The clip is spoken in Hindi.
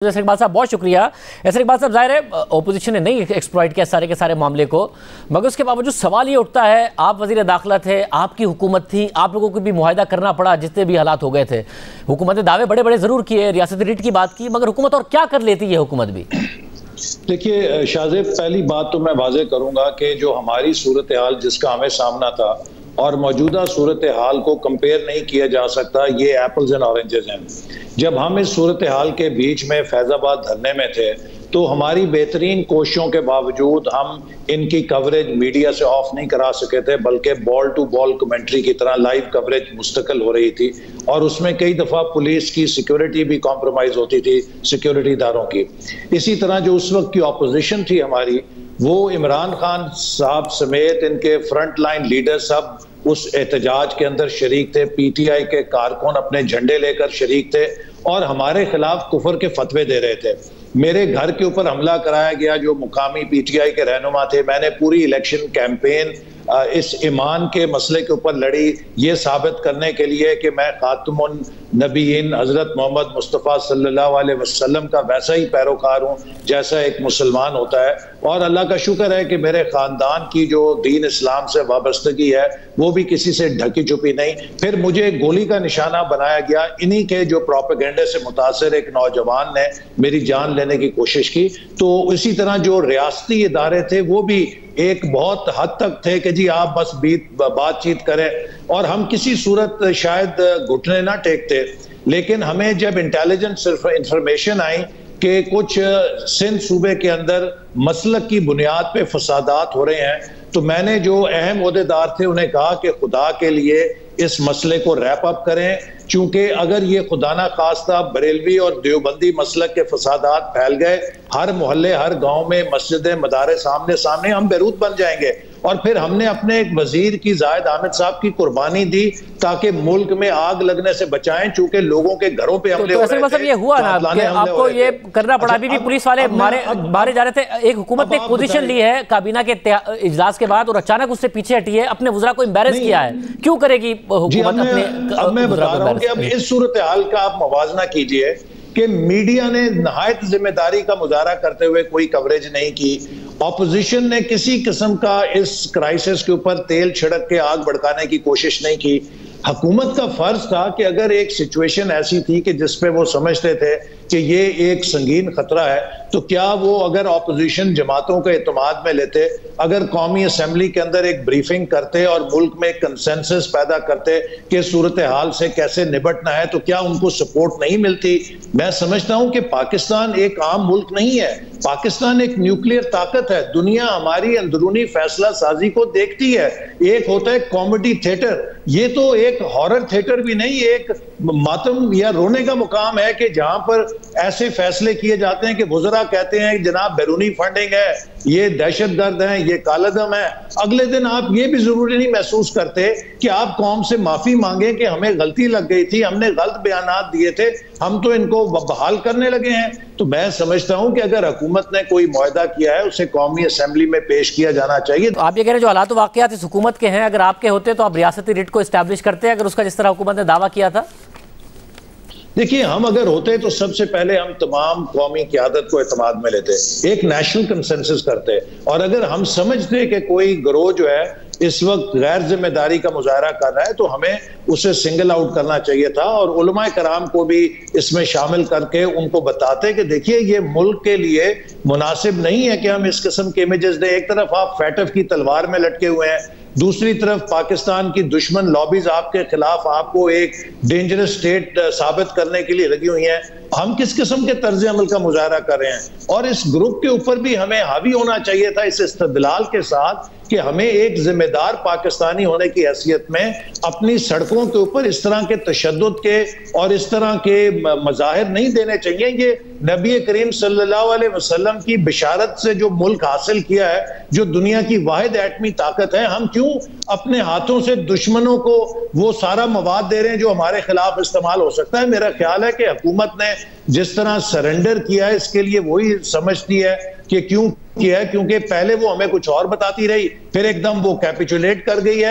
जैसे इकबाल साहब बहुत शुक्रिया। ऐसे इकबाल साहब जाहिर है ओपोजिशन ने नहीं एक्सप्लॉइट किया सारे के सारे मामले को, मगर उसके बावजूद सवाल ये उठता है, आप वजीर दाखिला थे, आपकी हुकूमत थी, आप लोगों को भी मुआहदा करना पड़ा जितने भी हालात हो गए थे। हुकूमत ने दावे बड़े बड़े जरूर किए, रियासती रीट की बात की, मगर हुकूमत और क्या कर लेती है हुकूमत भी। देखिए शाहजेब, पहली बात तो मैं वाजे करूंगा कि जो हमारी सूरत हाल जिसका हमें सामना था और मौजूदा सूरत हाल को कंपेयर नहीं किया जा सकता। ये एप्पल्स एंड ऑरेंजेस हैं। जब हम इस सूरत हाल के बीच में फैजाबाद धरने में थे तो हमारी बेहतरीन कोशिशों के बावजूद हम इनकी कवरेज मीडिया से ऑफ नहीं करा सके थे, बल्कि बॉल टू बॉल कमेंट्री की तरह लाइव कवरेज मुस्तकिल हो रही थी और उसमें कई दफ़ा पुलिस की सिक्योरिटी भी कॉम्प्रोमाइज होती थी, सिक्योरिटी इदारों की। इसी तरह जो उस वक्त की ऑपोजिशन थी हमारी, वो इमरान खान साहब समेत इनके फ्रंट लाइन लीडर सब उस एहतजाज के अंदर शरीक थे। पीटीआई के कारकुन अपने झंडे लेकर शरीक थे और हमारे खिलाफ कुफर के फतवे दे रहे थे। मेरे घर के ऊपर हमला कराया गया जो मुकामी पीटीआई के रहनुमा थे। मैंने पूरी इलेक्शन कैंपेन इस ईमान के मसले के ऊपर लड़ी, ये साबित करने के लिए कि मैं खातमुन नबीयीन हजरत मोहम्मद मुस्तफ़ा सल्लल्लाहु अलैहि वसल्लम का वैसा ही पैरोकार हूँ जैसा एक मुसलमान होता है। और अल्लाह का शुक्र है कि मेरे ख़ानदान की जो दीन इस्लाम से वाबस्तगी है वो भी किसी से ढकी छुपी नहीं। फिर मुझे गोली का निशाना बनाया गया। इन्हीं के जो प्रोपेगेंडे से मुतासर एक नौजवान ने मेरी जान लेने की कोशिश की। तो इसी तरह जो रियासती इदारे थे वो भी एक बहुत हद तक थे कि जी आप बस बातचीत करें और हम किसी सूरत शायद घुटने ना टेकते। लेकिन हमें जब इंटेलिजेंस इंफॉर्मेशन आई कि कुछ सिंध सूबे के अंदर मसलक की बुनियाद पे फसादात हो रहे हैं, तो मैंने जो अहम ओहदेदार थे उन्हें कहा कि खुदा के लिए इस मसले को रैप अप करें, क्योंकि अगर ये खुदा ना खास्ता बरेलवी और देवबंदी मसलक के फसादात फैल गए, हर मोहल्ले हर गांव में मस्जिदें मदारे सामने सामने, हम बेरूत बन जाएंगे। और फिर हमने अपने एक वजीर की जाहिद आमिद साहब की कुर्बानी दी ताकि मुल्क में आग लगने से बचाएं, चूंकि लोगों के घरों पे हमले हो रहे थे। ये हुआ ना कि आपको ये करना पड़ा। अभी भी पुलिस वाले मारे जा रहे थे। एक हुकूमत ने एक पोजीशन ली है काबीना के इजलास के बाद और अचानक उससे पीछे हटी है, अपने वज़रा को एम्बैरेस किया है। क्यों करेगी हुकूमत अपने? अब मैं बता रहा हूं कि अब इस सूरत हाल का आप मवाजना कीजिए कि मीडिया ने नहायत जिम्मेदारी का मुजाहरा करते हुए कोई कवरेज नहीं की। ऑपोजिशन ने किसी किस्म का इस क्राइसिस के ऊपर तेल छिड़क के आग भड़काने की कोशिश नहीं की। हुकूमत का फर्ज था कि अगर एक सिचुएशन ऐसी थी कि जिसपे वो समझते थे कि ये एक संगीन खतरा है, तो क्या वो अगर ऑपोजिशन जमातों के एतमाद में लेते, अगर कौमी असेंबली के अंदर एक ब्रीफिंग करते और मुल्क में कंसेंसस पैदा करते कि सूरत हाल से कैसे निपटना है, तो क्या उनको सपोर्ट नहीं मिलती? मैं समझता हूं कि पाकिस्तान एक आम मुल्क नहीं है, पाकिस्तान एक न्यूक्लियर ताकत है। दुनिया हमारी अंदरूनी फैसला साजी को देखती है। एक होता है कॉमेडी थिएटर, ये तो एक हॉरर थिएटर भी नहीं, एक मातम या रोने का मुकाम है कि जहां पर ऐसे फैसले किए जाते हैं कि वज़रा कहते हैं जनाब बैरूनी फंडिंग है, ये दहशतगर्द हैं, ये कालादम है। अगले दिन आप ये भी जरूरी नहीं महसूस करते कि आप कौम से माफी मांगे कि हमें गलती लग गई थी, हमने गलत बयानात दिए थे, हम तो इनको बहाल करने लगे हैं। तो मैं समझता हूं कि अगर हुकूमत ने कोई मुआहदा किया है उसे कौमी असेंबली में पेश किया जाना चाहिए। तो आप ये कह रहे हैं जो हालात वाक़यात इस हुकूमत के हैं, अगर आपके होते तो आप रियासती रीट को एस्टैब्लिश करते, अगर उसका जिस तरह हुकूमत ने दावा किया था? देखिए, हम अगर होते तो सबसे पहले हम तमाम कौमी क़यादत को एतमाद में लेते, एक नेशनल कंसेंसस करते, और अगर हम समझते कि कोई गिरोह जो है इस वक्त गैर जिम्मेदारी का मुजाहरा कर रहा है तो हमें उसे सिंगल आउट करना चाहिए था और उलमाए कराम को भी इसमें शामिल करके उनको बताते कि देखिए ये मुल्क के लिए मुनासिब नहीं है कि हम इस किस्म के इमेजेस दें। एक तरफ आप फैटफ की तलवार में लटके हुए हैं, दूसरी तरफ पाकिस्तान की दुश्मन लॉबीज आपके खिलाफ आपको एक डेंजरस स्टेट साबित करने के लिए लगी हुई हैं। हम किस किस्म के तर्ज अमल का मुजाहरा कर रहे हैं? और इस ग्रुप के ऊपर भी हमें हावी होना चाहिए था इस इस्तदलाल के साथ कि हमें एक जिम्मेदार पाकिस्तानी होने की हैसियत में अपनी सड़कों के ऊपर इस तरह के तशद्दुद के और इस तरह के मज़ाहिर नहीं देने चाहिए। ये नबी करीम सल्लल्लाहु अलैहि वसल्लम की बिशारत से जो मुल्क हासिल किया है, जो दुनिया की वाहिद एटमी ताकत है, हम क्यों अपने हाथों से दुश्मनों को वो सारा मवाद दे रहे हैं जो हमारे खिलाफ इस्तेमाल हो सकता है? मेरा ख्याल है कि हुकूमत ने जिस तरह सरेंडर किया है इसके लिए वही समझती है कि क्यों किया है, क्योंकि पहले वो हमें कुछ और बताती रही, फिर एकदम वो कैपिचुलेट कर गई है।